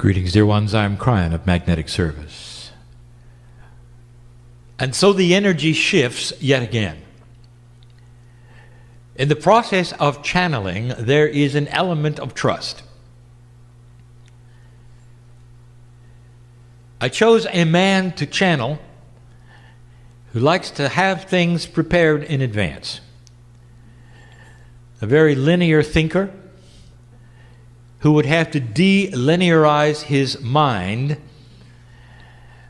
Greetings, dear ones. I'm Kryon of Magnetic Service. And so the energy shifts yet again. In the process of channeling, there is an element of trust. I chose a man to channel who likes to have things prepared in advance. A very linear thinker who would have to de-linearize his mind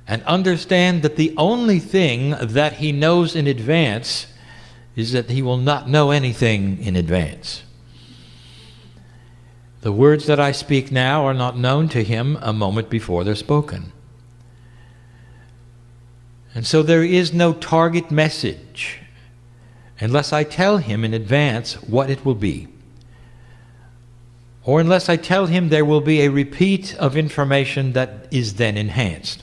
and understand that the only thing that he knows in advance is that he will not know anything in advance. The words that I speak now are not known to him a moment before they're spoken. And so there is no target message unless I tell him in advance what it will be. Or unless I tell him there will be a repeat of information that is then enhanced.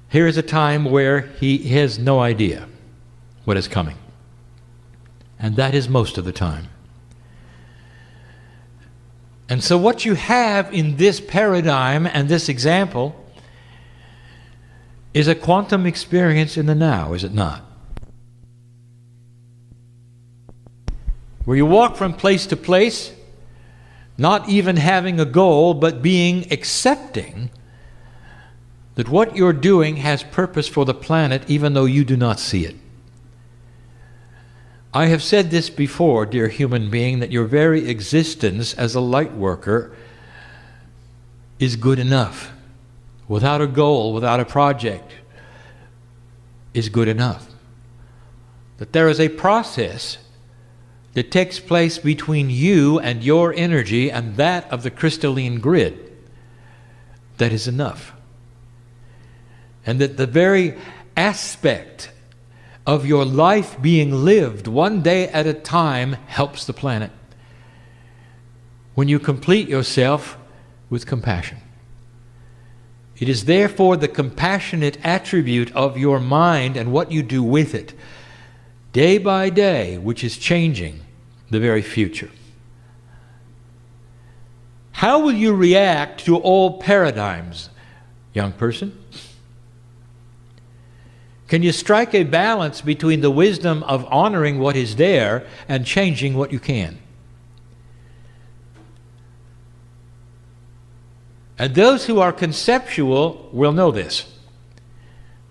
Here is a time where he has no idea what is coming. And that is most of the time. And so what you have in this paradigm and this example is a quantum experience in the now, is it not? Where you walk from place to place, not even having a goal, but being accepting that what you're doing has purpose for the planet, even though you do not see it. I have said this before, dear human being, that your very existence as a light worker is good enough. Without a goal, without a project, is good enough. That there is a process that takes place between you and your energy and that of the crystalline grid that is enough. And that the very aspect of your life being lived one day at a time helps the planet. When you complete yourself with compassion. It is therefore the compassionate attribute of your mind and what you do with it, day by day, which is changing the very future. How will you react to all paradigms, young person? Can you strike a balance between the wisdom of honoring what is there and changing what you can? And those who are conceptual will know this.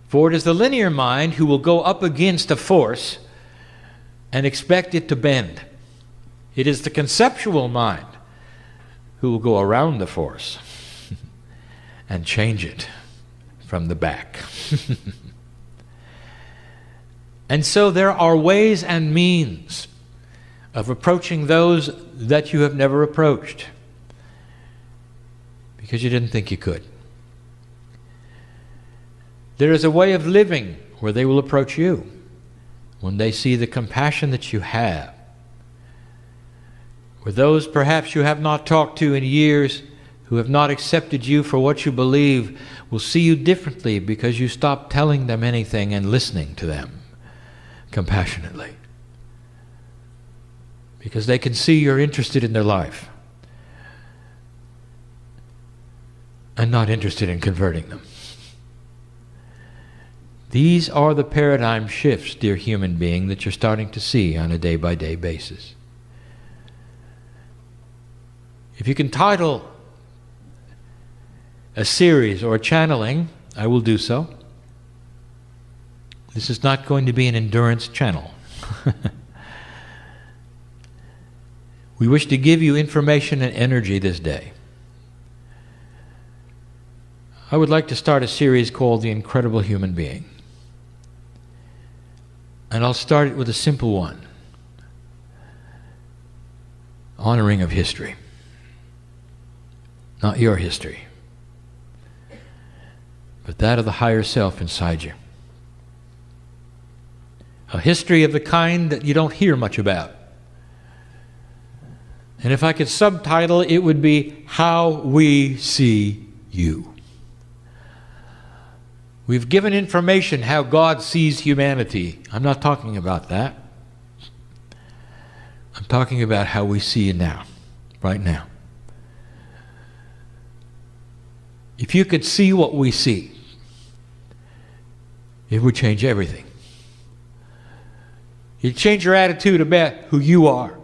For it is the linear mind who will go up against a force and expect it to bend. It is the conceptual mind who will go around the force and change it from the back. And so there are ways and means of approaching those that you have never approached because you didn't think you could. There is a way of living where they will approach you when they see the compassion that you have. Where those perhaps you have not talked to in years, who have not accepted you for what you believe, will see you differently because you stop telling them anything and listening to them compassionately. Because they can see you're interested in their life and not interested in converting them. These are the paradigm shifts, dear human being, that you're starting to see on a day-by-day basis. If you can title a series or a channeling, I will do so. This is not going to be an endurance channel. We wish to give you information and energy this day. I would like to start a series called The Incredible Human Being. And I'll start it with a simple one. Honoring of history. Not your history, but that of the higher self inside you. A history of the kind that you don't hear much about. And if I could subtitle, it would be How We See You. We've given information how God sees humanity. I'm not talking about that. I'm talking about how we see you now, right now. If you could see what we see, it would change everything. It'd change your attitude about who you are,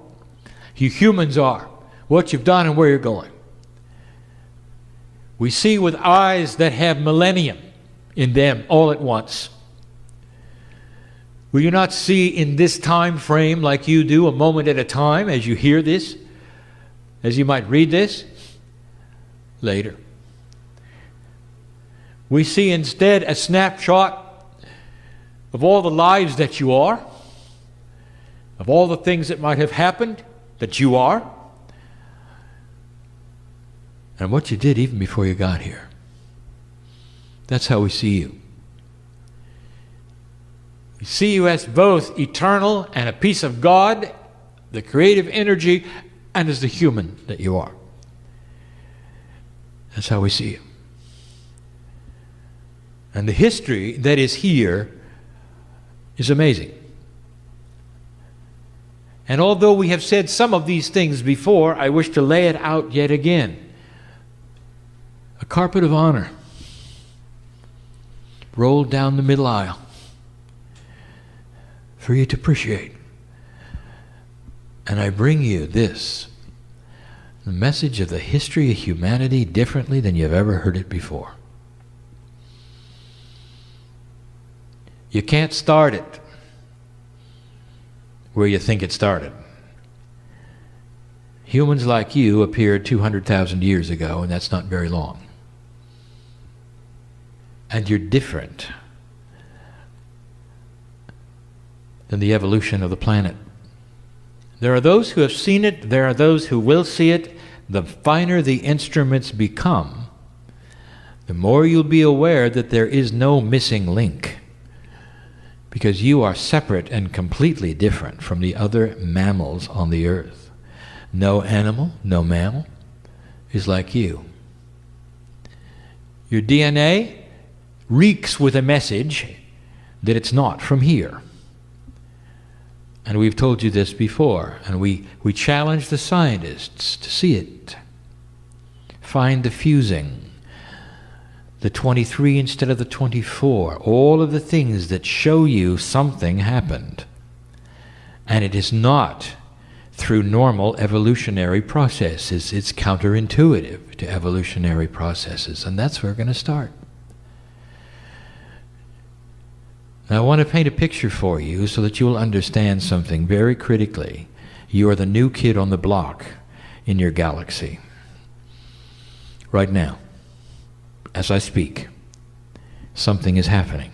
who humans are, what you've done and where you're going. We see with eyes that have millennium in them all at once. Will you not see in this time frame like you do, a moment at a time, as you hear this, as you might read this later? We see instead a snapshot of all the lives that you are, of all the things that might have happened that you are, and what you did even before you got here. That's how we see you. We see you as both eternal and a piece of God, the creative energy, and as the human that you are. That's how we see you. And the history that is here is amazing. And although we have said some of these things before, I wish to lay it out yet again. A carpet of honor rolled down the middle aisle for you to appreciate. And I bring you this, the message of the history of humanity differently than you've ever heard it before. You can't start it where you think it started. Humans like you appeared 200,000 years ago, and that's not very long. And you're different than the evolution of the planet. There are those who have seen it, there are those who will see it. The finer the instruments become, the more you'll be aware that there is no missing link, because you are separate and completely different from the other mammals on the earth. No animal, no mammal is like you. Your DNA reeks with a message that it's not from here. And we've told you this before, and we challenge the scientists to see it. Find the fusing, the 23 instead of the 24, all of the things that show you something happened. And it is not through normal evolutionary processes. It's counterintuitive to evolutionary processes, and that's where we're going to start. Now, I want to paint a picture for you so that you will understand something very critically. You are the new kid on the block in your galaxy. Right now, as I speak, something is happening.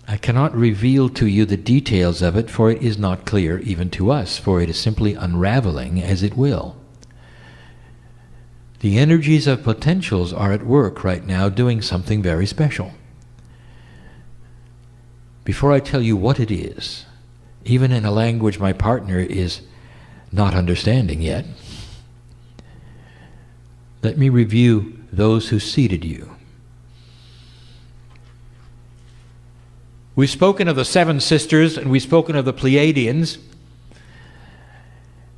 I cannot reveal to you the details of it, for it is not clear even to us, for it is simply unraveling as it will. The energies of potentials are at work right now doing something very special. Before I tell you what it is, even in a language my partner is not understanding yet, let me review those who seeded you. We've spoken of the seven sisters, and we've spoken of the Pleiadians,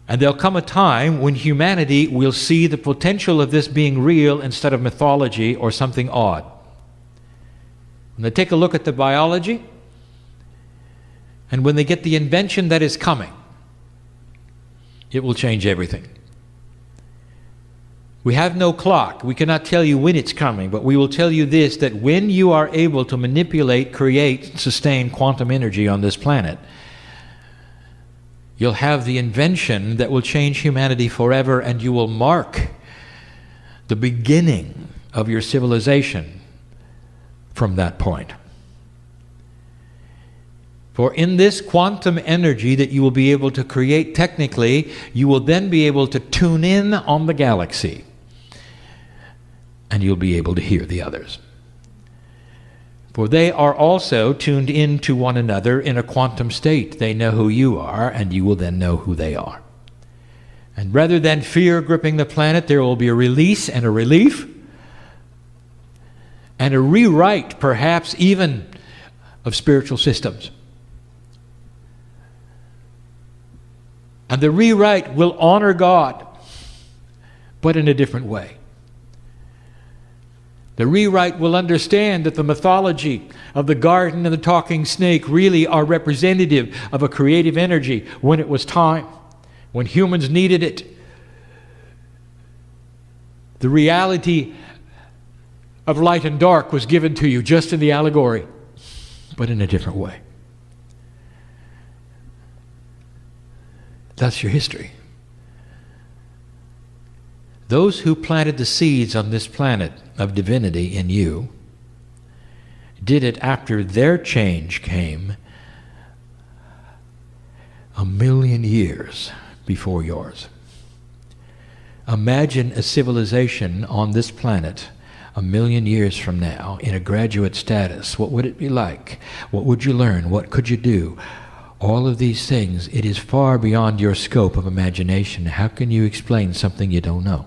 and there'll come a time when humanity will see the potential of this being real instead of mythology or something odd. When they take a look at the biology, and when they get the invention that is coming, it will change everything. We have no clock. We cannot tell you when it's coming, but we will tell you this, that when you are able to manipulate, create, sustain quantum energy on this planet, you'll have the invention that will change humanity forever, and you will mark the beginning of your civilization from that point. For in this quantum energy that you will be able to create technically, you will then be able to tune in on the galaxy, and you'll be able to hear the others. For they are also tuned in to one another in a quantum state. They know who you are, and you will then know who they are. And rather than fear gripping the planet, there will be a release and a relief, and a rewrite, perhaps even, of spiritual systems. And the rewrite will honor God, but in a different way. The rewrite will understand that the mythology of the garden and the talking snake really are representative of a creative energy when it was time, when humans needed it. The reality of light and dark was given to you just in the allegory, but in a different way. That's your history. Those who planted the seeds on this planet of divinity in you did it after their change came 1,000,000 years before yours. Imagine a civilization on this planet 1,000,000 years from now in a graduate status. What would it be like? What would you learn? What could you do? All of these things, it is far beyond your scope of imagination. How can you explain something you don't know?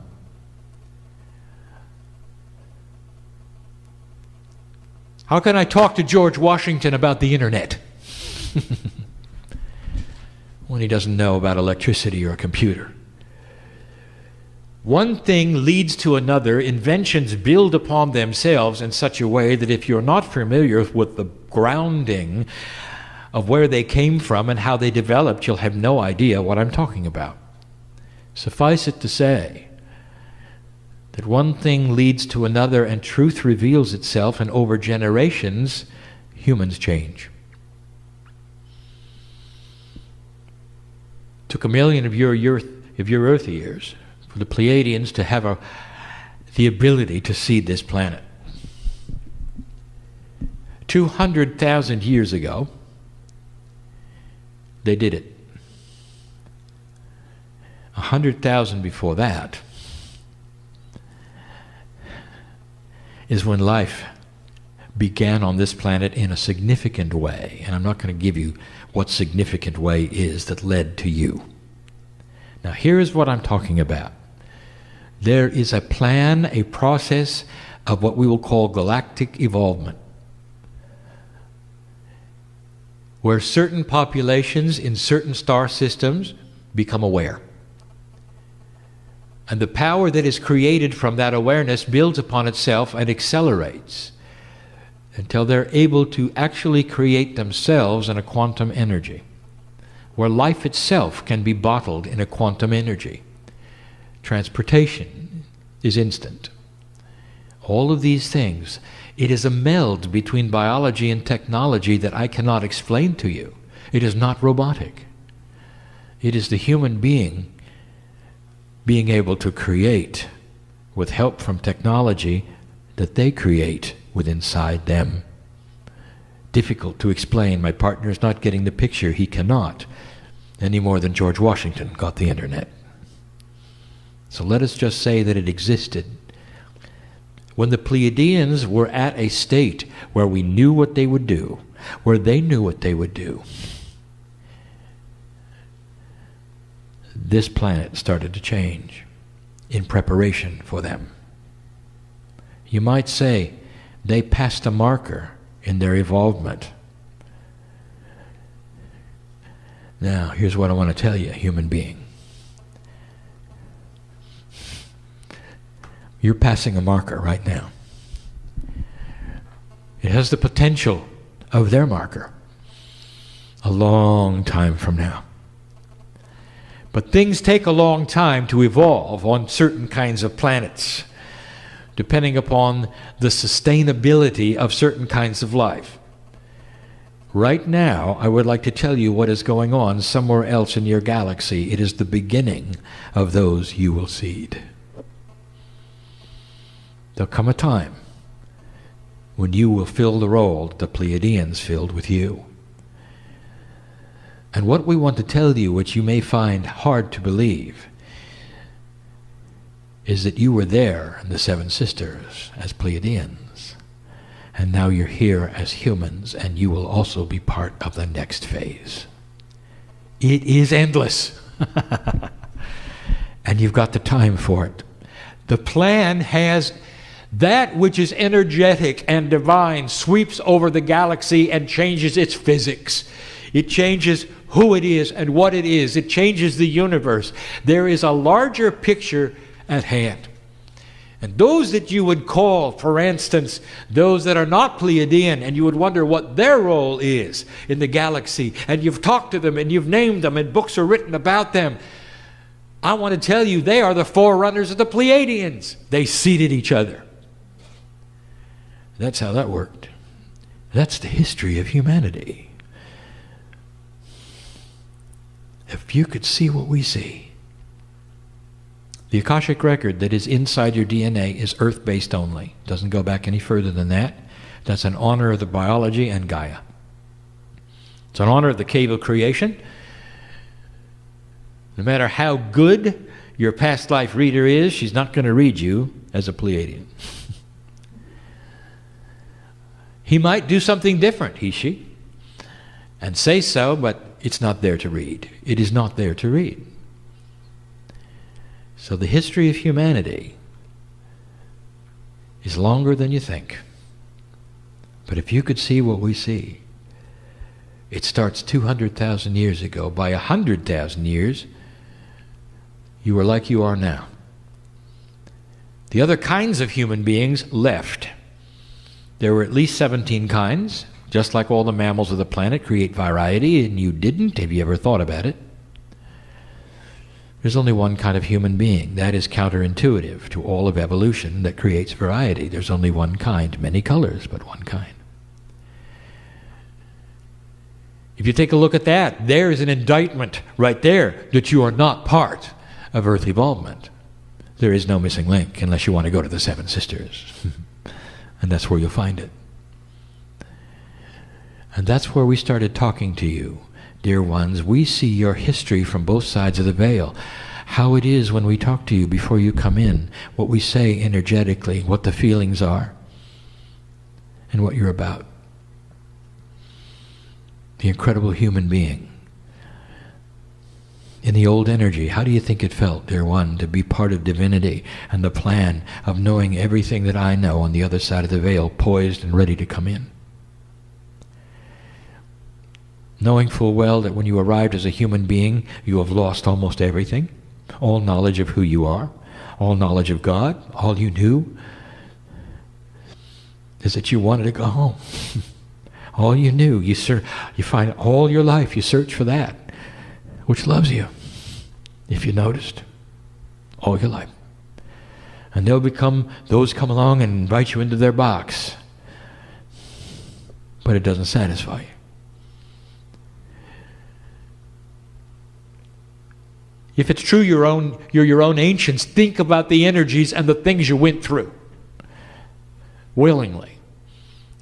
How can I talk to George Washington about the internet when he doesn't know about electricity or a computer? One thing leads to another. Inventions build upon themselves in such a way that if you're not familiar with the grounding of where they came from and how they developed, you'll have no idea what I'm talking about. Suffice it to say that one thing leads to another and truth reveals itself, and over generations, humans change. Took 1,000,000 of your Earth years for the Pleiadians to have the ability to seed this planet. 200,000 years ago, they did it. 100,000 before that is when life began on this planet in a significant way. And I'm not going to give you what significant way is that led to you. Now here is what I'm talking about. There is a plan, a process of what we will call galactic evolvement, where certain populations in certain star systems become aware. And the power that is created from that awareness builds upon itself and accelerates until they're able to actually create themselves in a quantum energy, where life itself can be bottled in a quantum energy. Transportation is instant. All of these things, it is a meld between biology and technology that I cannot explain to you. It is not robotic. It is the human being able to create with help from technology that they create with inside them. Difficult to explain. My partner is not getting the picture. He cannot, any more than George Washington got the internet. So let us just say that it existed. When the Pleiadians were at a state where we knew what they would do, where they knew what they would do, this planet started to change in preparation for them. You might say they passed a marker in their evolvement. Now, here's what I want to tell you, human being. You're passing a marker right now. It has the potential of their marker a long time from now. But things take a long time to evolve on certain kinds of planets, depending upon the sustainability of certain kinds of life. Right now, I would like to tell you what is going on somewhere else in your galaxy. It is the beginning of those you will seed. There'll come a time when you will fill the role the Pleiadians filled with you. And what we want to tell you, which you may find hard to believe, is that you were there in the Seven Sisters as Pleiadians, and now you're here as humans, and you will also be part of the next phase. It is endless. And you've got the time for it. The plan has that which is energetic and divine sweeps over the galaxy and changes its physics. It changes who it is and what it is. It changes the universe. There is a larger picture at hand. And those that you would call, for instance, those that are not Pleiadian, and you would wonder what their role is in the galaxy, and you've talked to them and you've named them and books are written about them, I want to tell you they are the forerunners of the Pleiadians. They seeded each other. That's how that worked. That's the history of humanity. If you could see what we see. The Akashic record that is inside your DNA is earth-based only. Doesn't go back any further than that. That's an honor of the biology and Gaia. It's an honor of the cave of creation. No matter how good your past life reader is, she's not going to read you as a Pleiadian. He might do something different, he, she, and say so, but it's not there to read. It is not there to read. So the history of humanity is longer than you think. But if you could see what we see, it starts 200,000 years ago. By 100,000 years, you were like you are now. The other kinds of human beings left. There were at least 17 kinds. Just like all the mammals of the planet create variety, and you didn't. Have you ever thought about it? There's only one kind of human being. That is counterintuitive to all of evolution that creates variety. There's only one kind. Many colors, but one kind. If you take a look at that, there is an indictment right there that you are not part of Earth evolvement. There is no missing link unless you want to go to the Seven Sisters. And that's where you'll find it. And that's where we started talking to you, dear ones. We see your history from both sides of the veil. How it is when we talk to you before you come in, what we say energetically, what the feelings are, and what you're about. The incredible human being. In the old energy, how do you think it felt, dear one, to be part of divinity and the plan of knowing everything that I know on the other side of the veil, poised and ready to come in? Knowing full well that when you arrived as a human being, you have lost almost everything, all knowledge of who you are, all knowledge of God. All you knew is that you wanted to go home. All you knew, you find all your life, you search for that, which loves you, if you noticed, all your life. And those come along and invite you into their box. But it doesn't satisfy you. If it's true you're your own ancients, think about the energies and the things you went through. Willingly.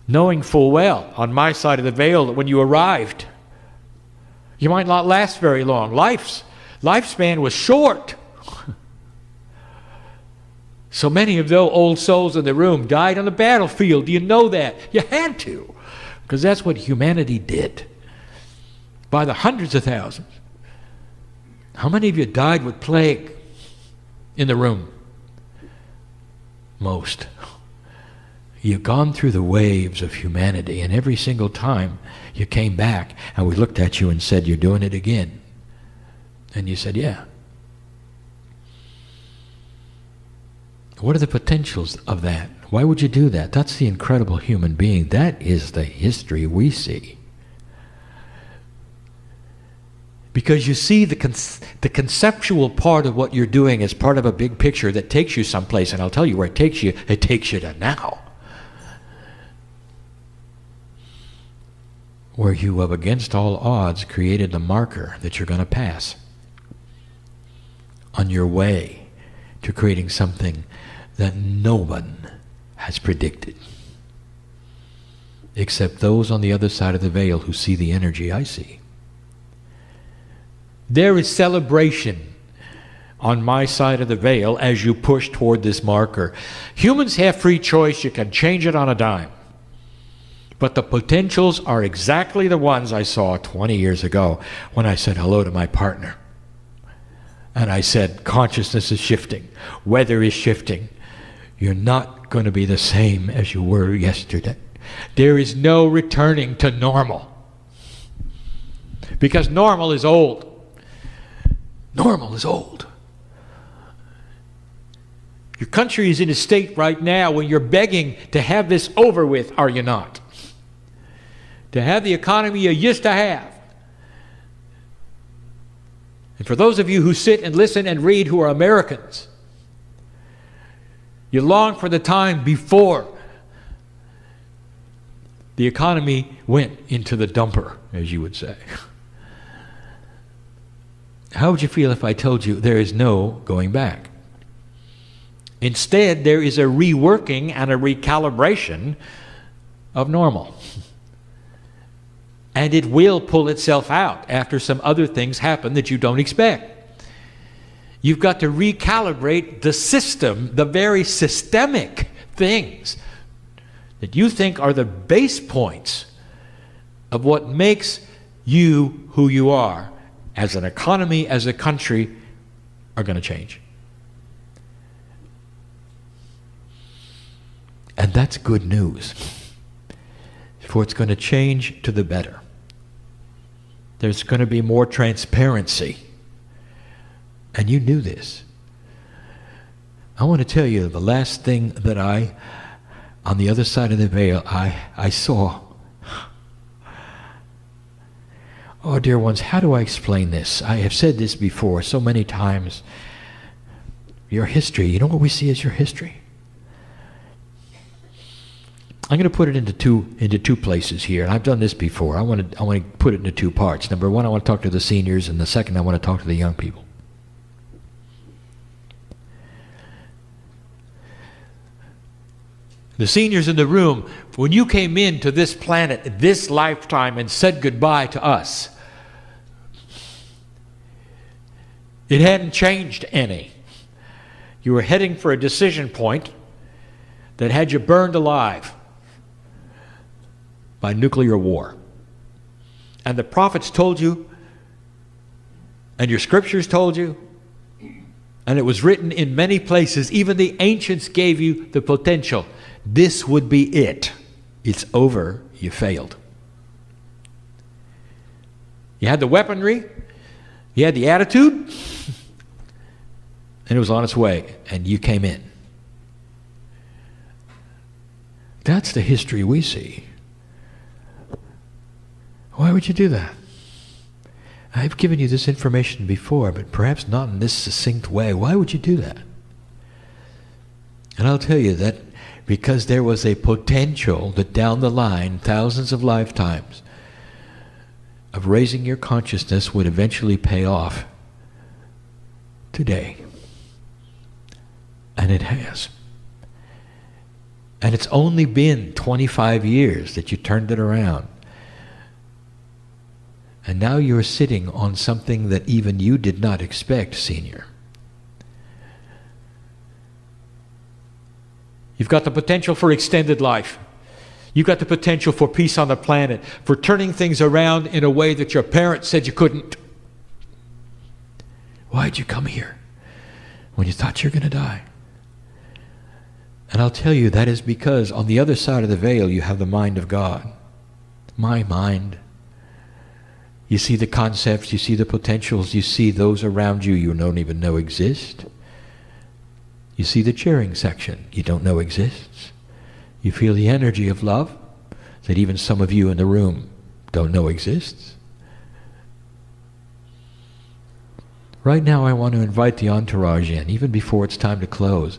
Knowing full well, on my side of the veil, that when you arrived, you might not last very long. Lifespan was short. So many of those old souls in the room died on the battlefield. Do you know that? You had to. Because that's what humanity did. By the hundreds of thousands. How many of you died with plague in the room? Most. You've gone through the waves of humanity, and every single time you came back and we looked at you and said, you're doing it again. And you said, yeah. What are the potentials of that? Why would you do that? That's the incredible human being. That is the history we see. Because you see the conceptual part of what you're doing as part of a big picture that takes you someplace, and I'll tell you where it takes you. It takes you to now. Where you have, against all odds, created the marker that you're going to pass on your way to creating something that no one has predicted. Except those on the other side of the veil who see the energy I see. There is celebration on my side of the veil as you push toward this marker. Humans have free choice. You can change it on a dime. But the potentials are exactly the ones I saw 20 years ago when I said hello to my partner. And I said, consciousness is shifting. Weather is shifting. You're not going to be the same as you were yesterday. There is no returning to normal. Because normal is old. Normal is old. Your country is in a state right now when you're begging to have this over with, are you not? To have the economy you used to have. And for those of you who sit and listen and read who are Americans, you long for the time before the economy went into the dumper, as you would say. How would you feel if I told you there is no going back? Instead, there is a reworking and a recalibration of normal. And it will pull itself out after some other things happen that you don't expect. You've got to recalibrate the system, the very systemic things that you think are the base points of what makes you who you are as an economy, as a country, are going to change. And that's good news, for it's going to change to the better. There's going to be more transparency. And you knew this. I want to tell you the last thing that on the other side of the veil, I saw. Oh, dear ones, how do I explain this? I have said this before so many times. Your history, you know what we see as your history? I'm going to put it into two places here, and I've done this before. I want to put it into two parts. Number one, I want to talk to the seniors, and the second, I want to talk to the young people. The seniors in the room, when you came into this planet, this lifetime, and said goodbye to us, it hadn't changed any. You were heading for a decision point that had you burned alive by nuclear war. And the prophets told you, and your scriptures told you, and it was written in many places, even the ancients gave you the potential. This would be it. It's over. You failed. You had the weaponry, you had the attitude, and it was on its way, and you came in. That's the history we see. Why would you do that? I've given you this information before, but perhaps not in this succinct way. Why would you do that? And I'll tell you that because there was a potential that down the line, thousands of lifetimes of raising your consciousness would eventually pay off today. And it has. And it's only been 25 years that you turned it around. And now you're sitting on something that even you did not expect, senior. You've got the potential for extended life. You've got the potential for peace on the planet, for turning things around in a way that your parents said you couldn't. Why'd you come here when you thought you were going to die? And I'll tell you, that is because on the other side of the veil you have the mind of God. My mind. You see the concepts, you see the potentials, you see those around you don't even know exist. You see the cheering section you don't know exists. You feel the energy of love that even some of you in the room don't know exists. Right now I want to invite the entourage in, even before it's time to close,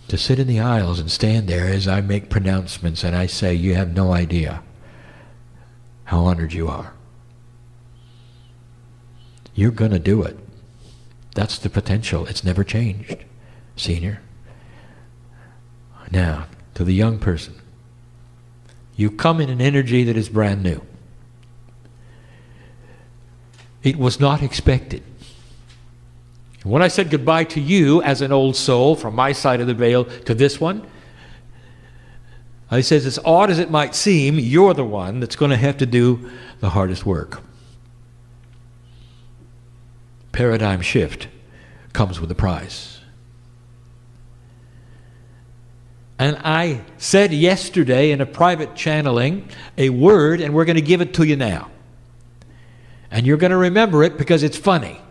to sit in the aisles and stand there as I make pronouncements and I say, you have no idea how honored you are. You're going to do it. That's the potential. It's never changed, senior. Now, to the young person, you come in an energy that is brand new. It was not expected. When I said goodbye to you as an old soul from my side of the veil to this one, I said, as odd as it might seem, you're the one that's going to have to do the hardest work. Paradigm shift comes with a price. And I said yesterday in a private channeling a word, and we're going to give it to you now. And you're going to remember it because it's funny.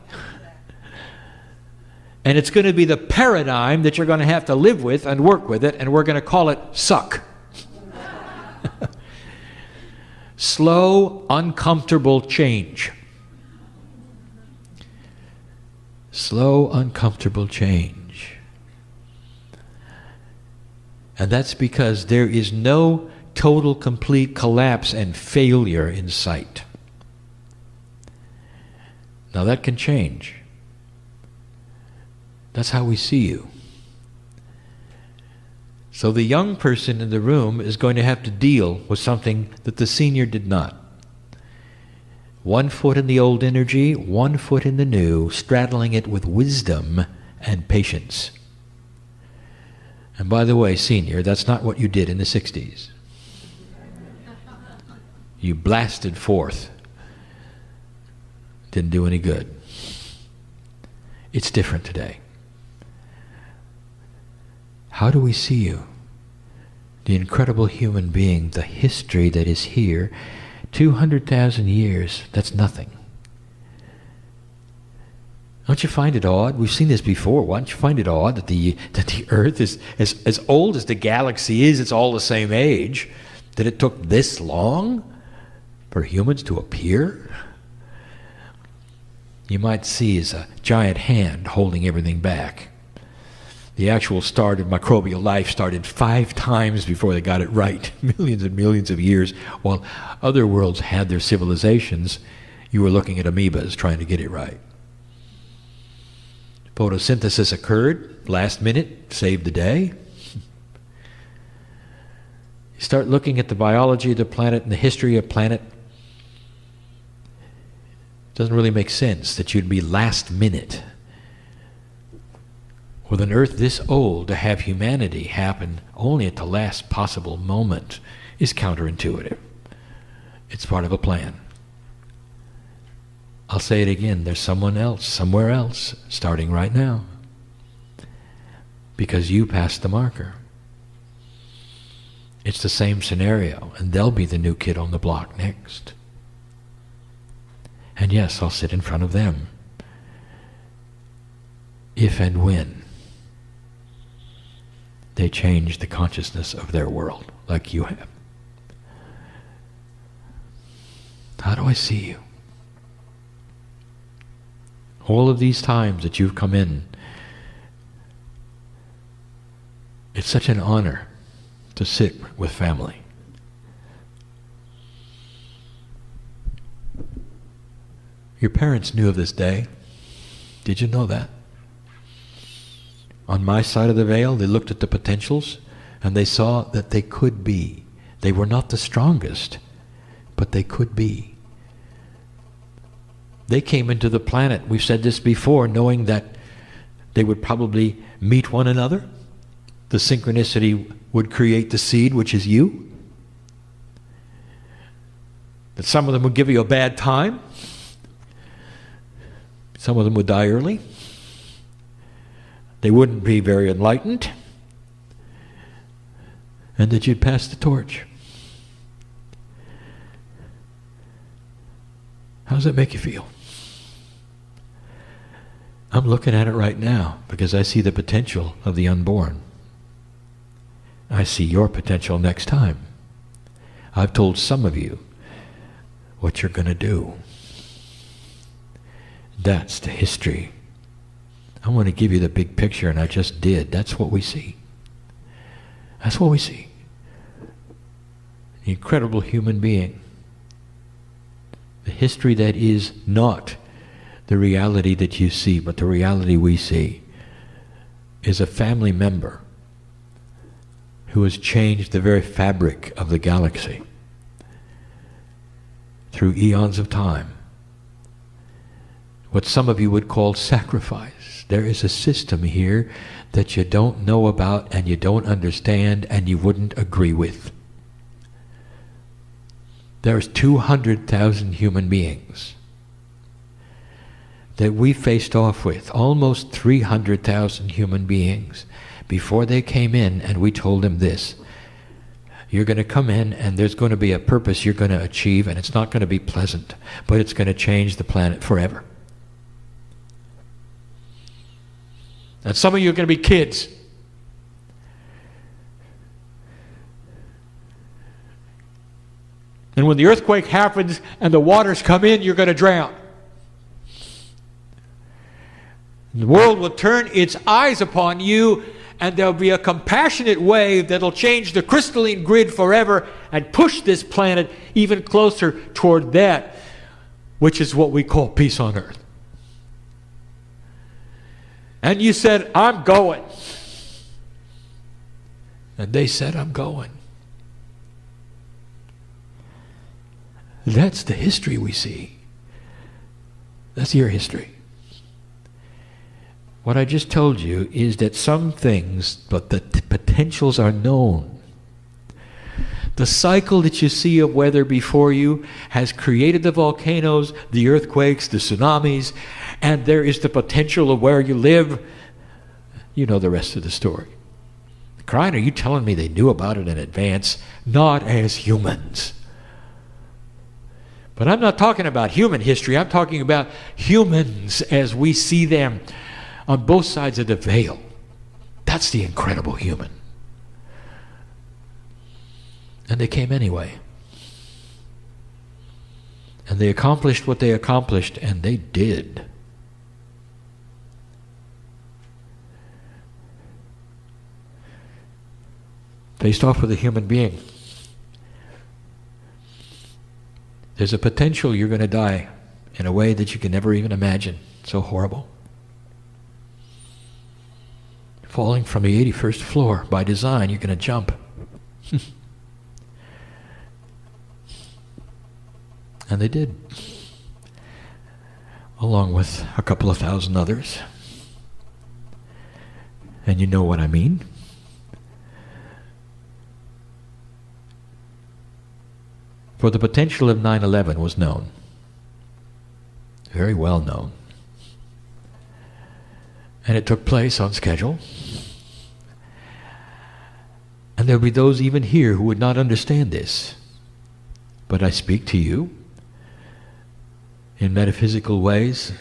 And it's going to be the paradigm that you're going to have to live with and work with it, and we're going to call it suck. Slow, uncomfortable change. Slow, uncomfortable change. And that's because there is no total, complete collapse and failure in sight. Now that can change. That's how we see you. So the young person in the room is going to have to deal with something that the senior did not. 1 foot in the old energy, 1 foot in the new, straddling it with wisdom and patience. And by the way, senior, that's not what you did in the 60s. You blasted forth. Didn't do any good. It's different today. How do we see you? The incredible human being, the history that is here, 200,000 years, that's nothing. Don't you find it odd? We've seen this before. Why don't you find it odd that the Earth is as old as the galaxy is, it's all the same age, that it took this long for humans to appear? You might see as a giant hand holding everything back. The actual start of microbial life started 5 times before they got it right, millions and millions of years. While other worlds had their civilizations, you were looking at amoebas trying to get it right. Photosynthesis occurred, last minute, saved the day. You start looking at the biology of the planet and the history of the planet. It doesn't really make sense that you'd be last minute with an Earth this old. To have humanity happen only at the last possible moment is counterintuitive. It's part of a plan. I'll say it again, there's someone else, somewhere else, starting right now. Because you passed the marker. It's the same scenario, and they'll be the new kid on the block next. And yes, I'll sit in front of them. If and when they change the consciousness of their world, like you have. How do I see you? All of these times that you've come in, it's such an honor to sit with family. Your parents knew of this day. Did you know that? On my side of the veil, they looked at the potentials and they saw that they could be. They were not the strongest, but they could be. They came into the planet, we've said this before, knowing that they would probably meet one another. The synchronicity would create the seed, which is you. That some of them would give you a bad time. Some of them would die early. They wouldn't be very enlightened. And that you'd pass the torch. How does that make you feel? I'm looking at it right now because I see the potential of the unborn. I see your potential next time. I've told some of you what you're going to do. That's the history. I want to give you the big picture, and I just did. That's what we see. That's what we see. The incredible human being. The history that is not the reality that you see, but the reality we see, is a family member who has changed the very fabric of the galaxy through eons of time. What some of you would call sacrifice. There is a system here that you don't know about and you don't understand and you wouldn't agree with. There's 200,000 human beings that we faced off with, almost 300,000 human beings, before they came in, and we told them this: you're going to come in and there's going to be a purpose you're going to achieve, and it's not going to be pleasant, but it's going to change the planet forever. And some of you are going to be kids. And when the earthquake happens and the waters come in, you're going to drown. The world will turn its eyes upon you, and there'll be a compassionate wave that'll change the crystalline grid forever and push this planet even closer toward that, which is what we call peace on earth. And you said, I'm going. And they said, I'm going. That's the history we see. That's your history. What I just told you is that some things, but the potentials are known. The cycle that you see of weather before you has created the volcanoes, the earthquakes, the tsunamis, and there is the potential of where you live. You know the rest of the story. Kryon, are you telling me they knew about it in advance? Not as humans. But I'm not talking about human history. I'm talking about humans as we see them on both sides of the veil. That's the incredible human. And they came anyway. And they accomplished what they accomplished, and they did. Faced off with a human being, there's a potential you're going to die in a way that you can never even imagine. So horrible. Falling from the 81st floor. By design, you're going to jump. And they did. Along with a couple of thousand others. And you know what I mean. For the potential of 9/11 was known. Very well known. And it took place on schedule. And there will be those even here who would not understand this. But I speak to you in metaphysical ways,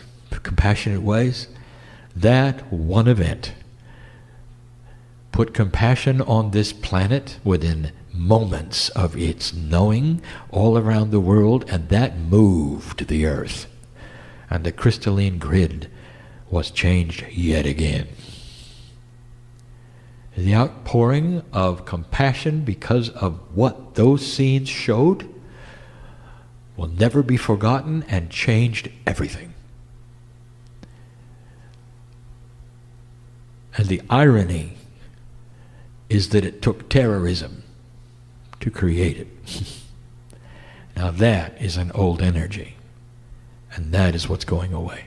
compassionate ways. That one event put compassion on this planet within moments of its knowing all around the world, and that moved the earth. And the crystalline grid was changed yet again. The outpouring of compassion because of what those scenes showed will never be forgotten and changed everything. And the irony is that it took terrorism to create it. Now that is an old energy, and that is what's going away.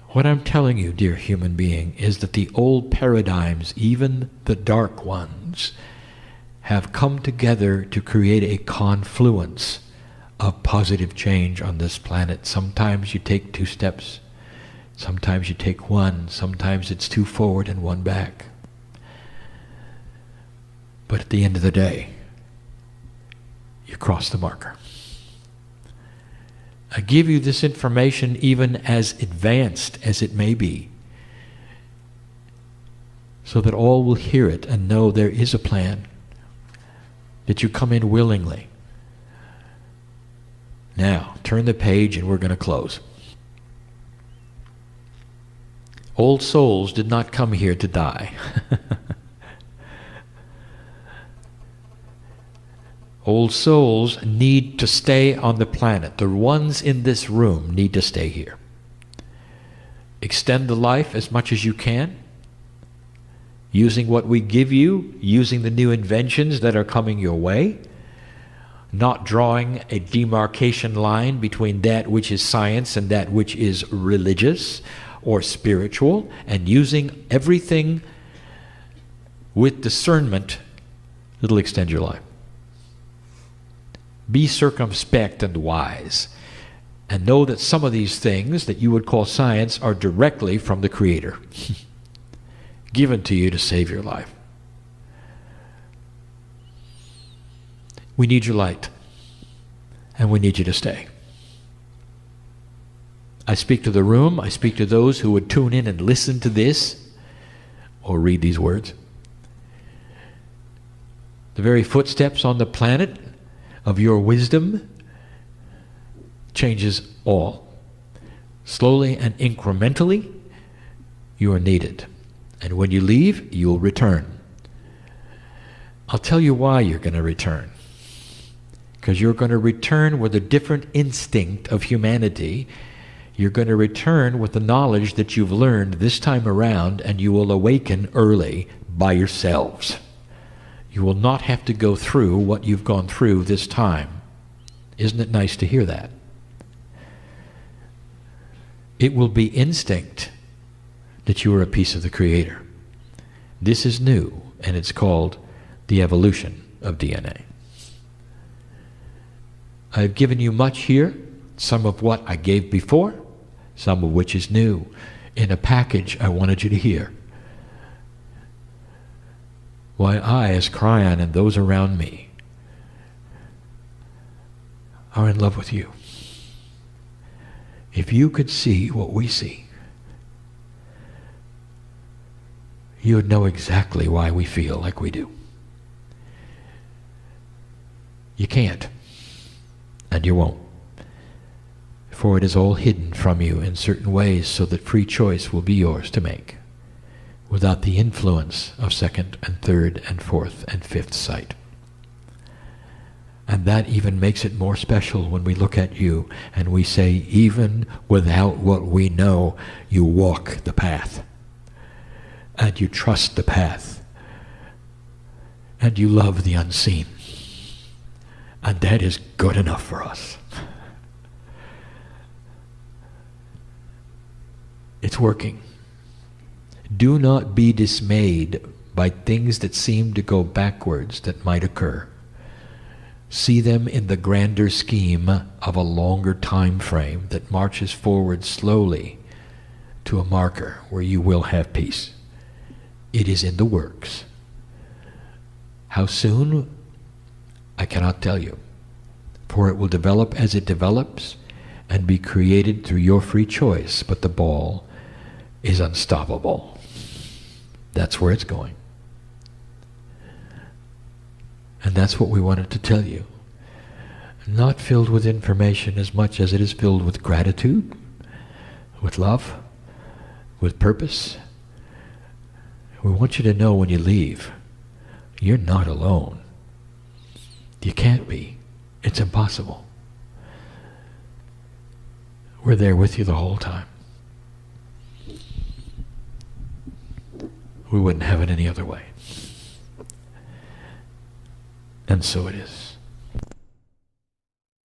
What I'm telling you, dear human being, is that the old paradigms, even the dark ones, have come together to create a confluence of positive change on this planet. Sometimes you take 2 steps, sometimes you take 1, sometimes it's 2 forward and 1 back. But at the end of the day, you cross the marker. I give you this information even as advanced as it may be, so that all will hear it and know there is a plan, that you come in willingly. Now, turn the page and we're going to close. Old souls did not come here to die. Old souls need to stay on the planet. The ones in this room need to stay here. Extend the life as much as you can, using what we give you, using the new inventions that are coming your way, not drawing a demarcation line between that which is science and that which is religious or spiritual, and using everything with discernment that'll extend your life. Be circumspect and wise, and know that some of these things that you would call science are directly from the Creator, given to you to save your life. We need your light, and we need you to stay. I speak to the room. I speak to those who would tune in and listen to this or read these words. The very footsteps on the planet of your wisdom changes all. Slowly and incrementally, you are needed. And when you leave, you'll return. I'll tell you why you're going to return. Because you're going to return with a different instinct of humanity. You're going to return with the knowledge that you've learned this time around, and you will awaken early by yourselves. You will not have to go through what you've gone through this time. Isn't it nice to hear that? It will be instinct that you are a piece of the Creator. This is new, and it's called the evolution of DNA. I have given you much here, some of what I gave before, some of which is new, in a package I wanted you to hear. Why I, as Kryon, and those around me are in love with you. If you could see what we see, you would know exactly why we feel like we do. You can't, and you won't, for it is all hidden from you in certain ways so that free choice will be yours to make, without the influence of second and third and fourth and fifth sight. And that even makes it more special when we look at you and we say, even without what we know, you walk the path. And you trust the path. And you love the unseen. And that is good enough for us. It's working. Do not be dismayed by things that seem to go backwards that might occur. See them in the grander scheme of a longer time frame that marches forward slowly to a marker where you will have peace. It is in the works. How soon? I cannot tell you, for it will develop as it develops and be created through your free choice, but the ball is unstoppable. That's where it's going. And that's what we wanted to tell you. Not filled with information as much as it is filled with gratitude, with love, with purpose. We want you to know when you leave, you're not alone. You can't be. It's impossible. We're there with you the whole time. We wouldn't have it any other way. And so it is.